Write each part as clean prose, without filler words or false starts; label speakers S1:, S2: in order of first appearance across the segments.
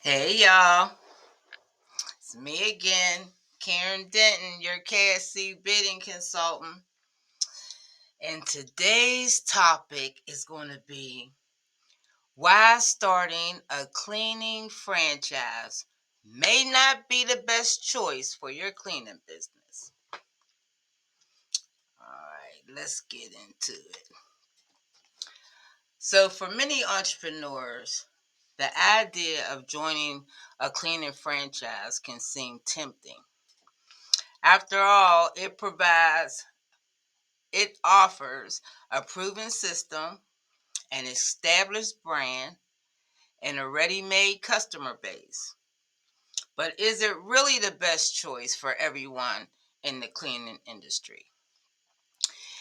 S1: Hey y'all, it's me again, Karen Denton, your KSC bidding consultant. And today's topic is going to be why starting a cleaning franchise may not be the best choice for your cleaning business. All right, let's get into it. So, for many entrepreneurs, the idea of joining a cleaning franchise can seem tempting. After all, it offers a proven system, an established brand, and a ready-made customer base. But is it really the best choice for everyone in the cleaning industry?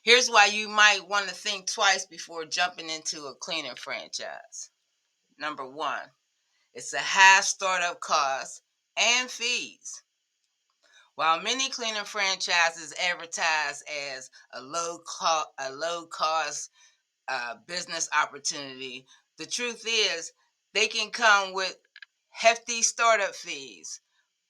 S1: Here's why you might want to think twice before jumping into a cleaning franchise. Number one, it's a high startup cost and fees. While many cleaning franchises advertise as a low cost business opportunity, the truth is they can come with hefty startup fees,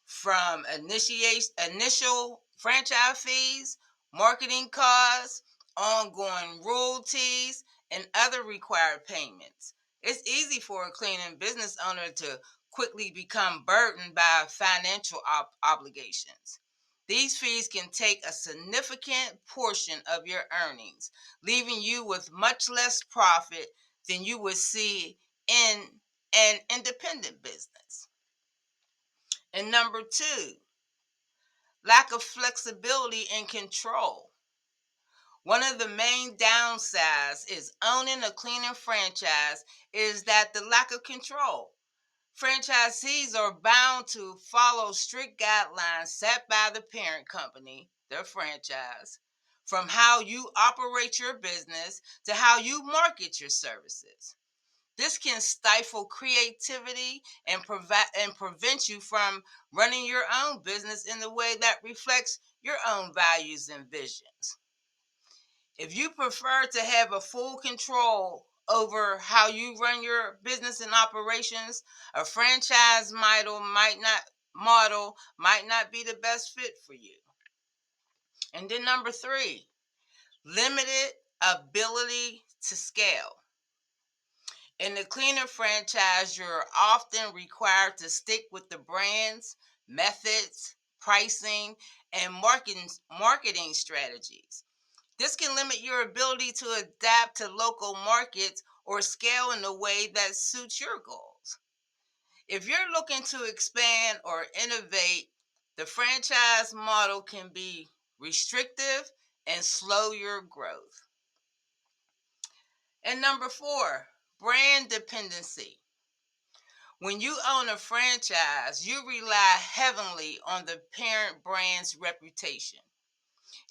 S1: from initial franchise fees, marketing costs, ongoing royalties, and other required payments. It's easy for a cleaning business owner to quickly become burdened by financial obligations. These fees can take a significant portion of your earnings, leaving you with much less profit than you would see in an independent business. And number two, lack of flexibility and control. One of the main downsides is owning a cleaning franchise is that the lack of control. Franchisees are bound to follow strict guidelines set by the parent company, their franchise, from how you operate your business to how you market your services. This can stifle creativity and prevent you from running your own business in the way that reflects your own values and visions. If you prefer to have a full control over how you run your business and operations, a franchise model might not be the best fit for you. And then number three, limited ability to scale. In the cleaner franchise, you're often required to stick with the brands, methods, pricing, and marketing strategies. This can limit your ability to adapt to local markets or scale in a way that suits your goals. If you're looking to expand or innovate, the franchise model can be restrictive and slow your growth. And number four, brand dependency. When you own a franchise, you rely heavily on the parent brand's reputation.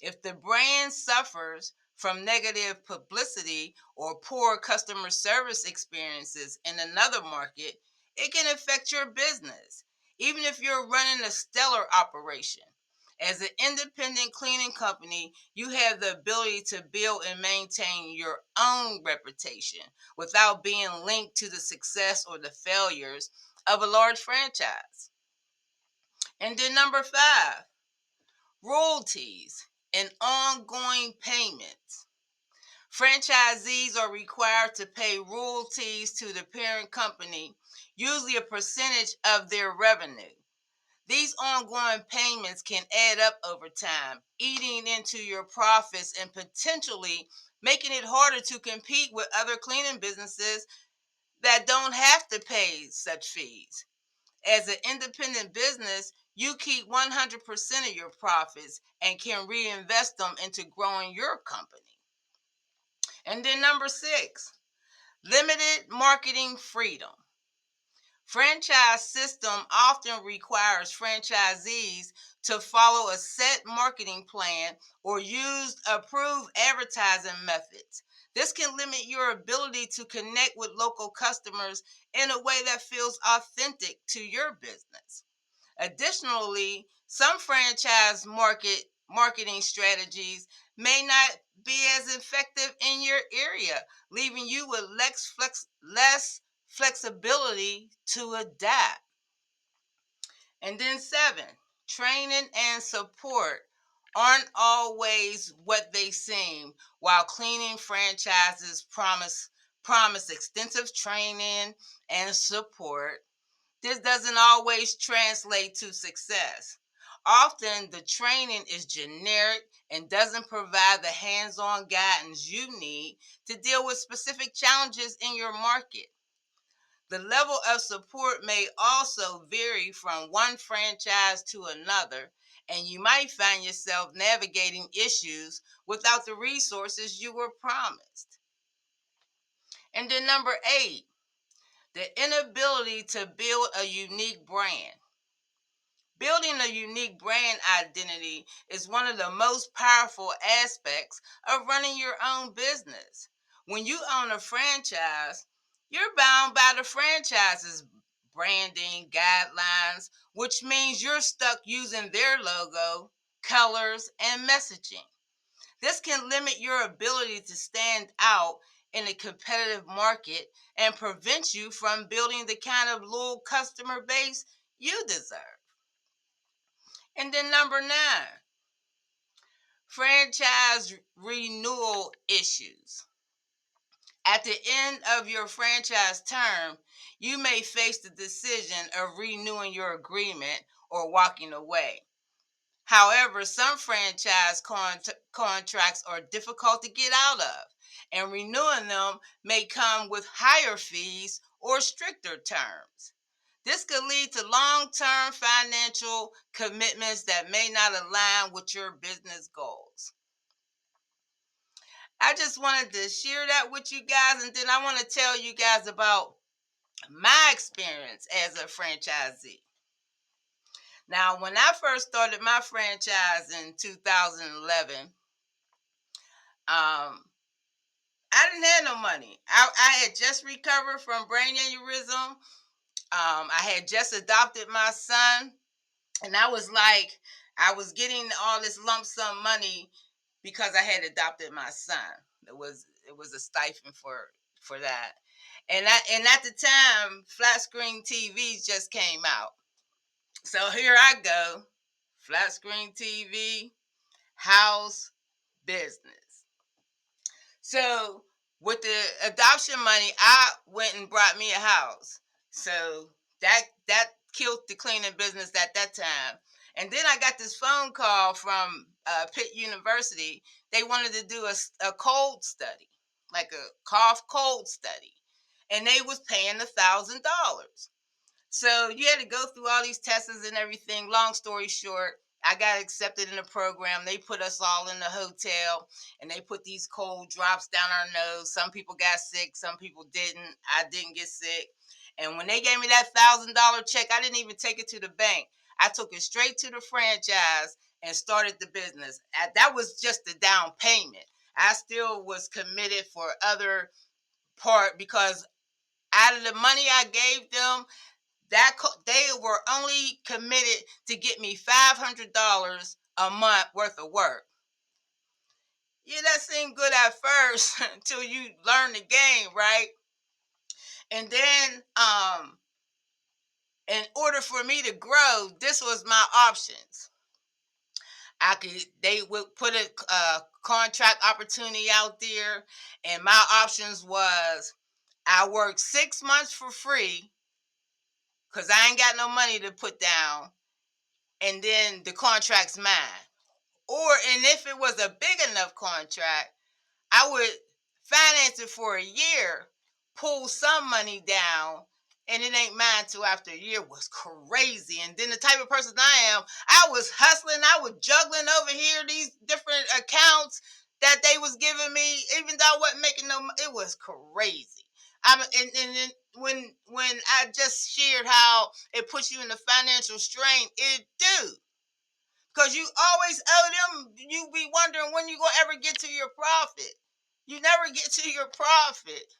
S1: If the brand suffers from negative publicity or poor customer service experiences in another market, it can affect your business, even if you're running a stellar operation. As an independent cleaning company, you have the ability to build and maintain your own reputation without being linked to the success or the failures of a large franchise. And then number five, royalties and ongoing payments. Franchisees are required to pay royalties to the parent company, usually a percentage of their revenue. These ongoing payments can add up over time, eating into your profits and potentially making it harder to compete with other cleaning businesses that don't have to pay such fees. As an independent business, you keep 100% of your profits and can reinvest them into growing your company. And then number six, limited marketing freedom. Franchise system often requires franchisees to follow a set marketing plan or use approved advertising methods. This can limit your ability to connect with local customers in a way that feels authentic to your business. Additionally, some franchise marketing strategies may not be as effective in your area, leaving you with less flexibility to adapt. And then 7, training and support aren't always what they seem. While cleaning franchises promise extensive training and support, this doesn't always translate to success. Often the training is generic and doesn't provide the hands-on guidance you need to deal with specific challenges in your market. The level of support may also vary from one franchise to another, and you might find yourself navigating issues without the resources you were promised. And then number 8, the inability to build a unique brand. Building a unique brand identity is one of the most powerful aspects of running your own business. When you own a franchise, you're bound by the franchise's branding guidelines, which means you're stuck using their logo, colors, and messaging. This can limit your ability to stand out in a competitive market and prevent you from building the kind of loyal customer base you deserve. And then number 9, franchise renewal issues. At the end of your franchise term, you may face the decision of renewing your agreement or walking away. However, some franchise contracts are difficult to get out of, and renewing them may come with higher fees or stricter terms. This could lead to long term financial commitments that may not align with your business goals. I just wanted to share that with you guys, and then I want to tell you guys about my experience as a franchisee. Now, when I first started my franchise in 2011, I didn't have no money. I had just recovered from brain aneurysm. I had just adopted my son, and I was getting all this lump sum money because I had adopted my son. It was a stipend for that, and at the time, flat screen TVs just came out. So here I go, flat screen TV, house, business. So with the adoption money, I went and brought me a house. So that killed the cleaning business at that time. And then I got this phone call from Pitt University. They wanted to do a cold study, like a cough cold study, and they was paying $1,000. So you had to go through all these tests and everything. Long story short, I got accepted in the program. They put us all in the hotel and they put these cold drops down our nose. Some people got sick, some people didn't. I didn't get sick. And when they gave me that $1,000 check, I didn't even take it to the bank. I took it straight to the franchise and started the business. That was just the down payment. I still was committed for other part because out of the money I gave them, they were only committed to get me $500 a month worth of work. Yeah, that seemed good at first until you learn the game, right? And then, in order for me to grow, this was my options. They would put a contract opportunity out there, and my options was I work 6 months for free because I ain't got no money to put down, and then the contract's mine. And if it was a big enough contract, I would finance it for a year, pull some money down, and it ain't mine till after a year. Was crazy. And then the type of person I am, I was hustling, I was juggling over here these different accounts that they was giving me, even though I wasn't making no money. It was crazy. And when I just shared how it puts you in the financial strain, it do. Because you always owe them. You be wondering when you gonna ever get to your profit. You never get to your profit.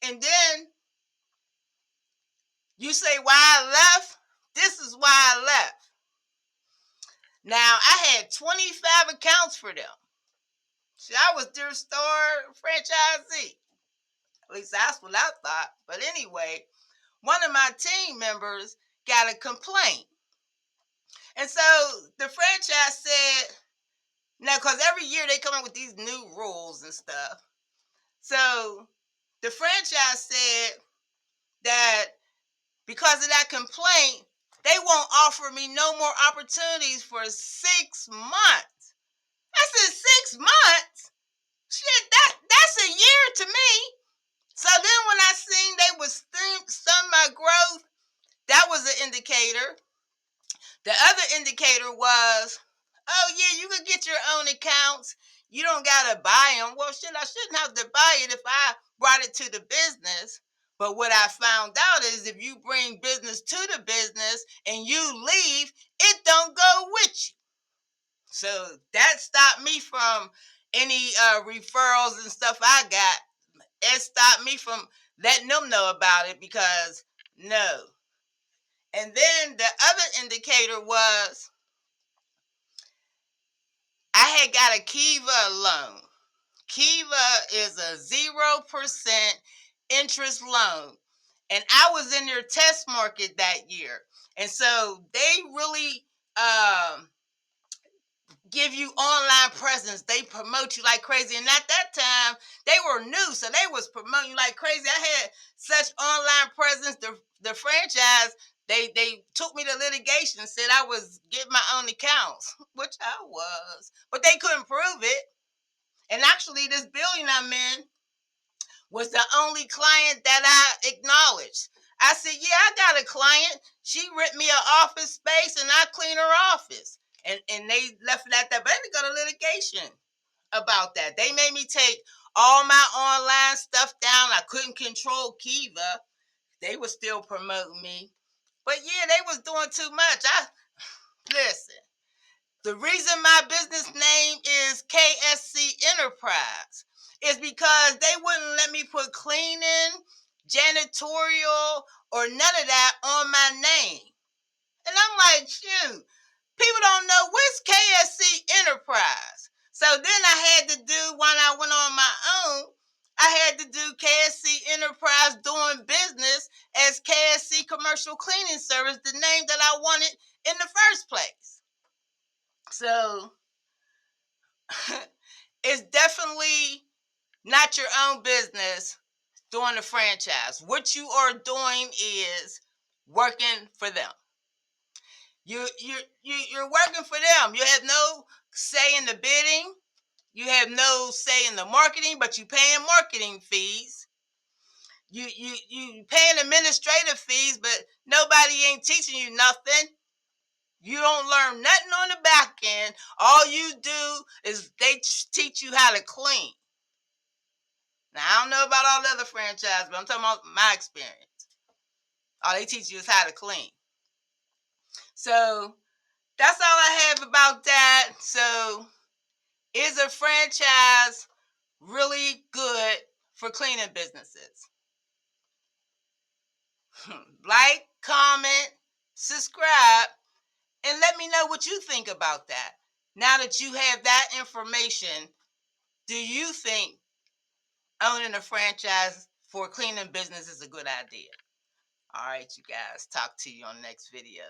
S1: And then you say why I left. This is why I left. Now I had 25 accounts for them. See, I was their star franchisee. At least that's what I thought. But anyway, one of my team members got a complaint. And so the franchise said, now, because every year they come up with these new rules and stuff. So the franchise said that because of that complaint, they won't offer me no more opportunities for 6 months. I said 6 months? Shit, that's a year to me. So then when I seen they was stun my growth, that was an indicator. The other indicator was, oh yeah, you could get your own accounts. You don't gotta buy them. Well, shit, I shouldn't have to buy it if I brought it to the business. But what I found out is if you bring business to the business and you leave, it don't go with you. So that stopped me from any referrals and stuff I got. It stopped me from letting them know about it because no. And then the other indicator was I had got a Kiva loan. Kiva is a 0% interest loan. And I was in their test market that year. And so they really give you online presence. They promote you like crazy. And at that time, they were new. So they was promoting you like crazy. I had such online presence. The franchise, they took me to litigation and said I was getting my own accounts, which I was. But they couldn't prove it. And actually, this building I'm in was the only client that I acknowledged. I said, yeah, I got a client. She rent me an office space and I clean her office. And they left it at that. But I had to go to litigation about that. They made me take all my online stuff down. I couldn't control Kiva. They were still promoting me. But yeah, they was doing too much. Listen. The reason my business name is KSC Enterprise is because they wouldn't let me put cleaning, janitorial, or none of that on my name. And I'm like, shoot, people don't know what's KSC Enterprise. So then I had to do, when I went on my own, I had to do KSC Enterprise doing business as KSC Commercial Cleaning Service, the name that I wanted in the first place. So it's definitely not your own business doing a franchise. What you are doing is working for them. You're working for them. You have no say in the bidding. You have no say in the marketing, but you paying marketing fees. You paying administrative fees, but nobody ain't teaching you nothing. You don't learn nothing on the back end. All you do is they teach you how to clean. Now, I don't know about all the other franchises, but I'm talking about my experience. All they teach you is how to clean. So that's all I have about that. So is a franchise really good for cleaning businesses? Like, comment, subscribe, and let me know what you think about that. Now that you have that information, do you think owning a franchise for cleaning business is a good idea? All right, you guys. Talk to you on the next video.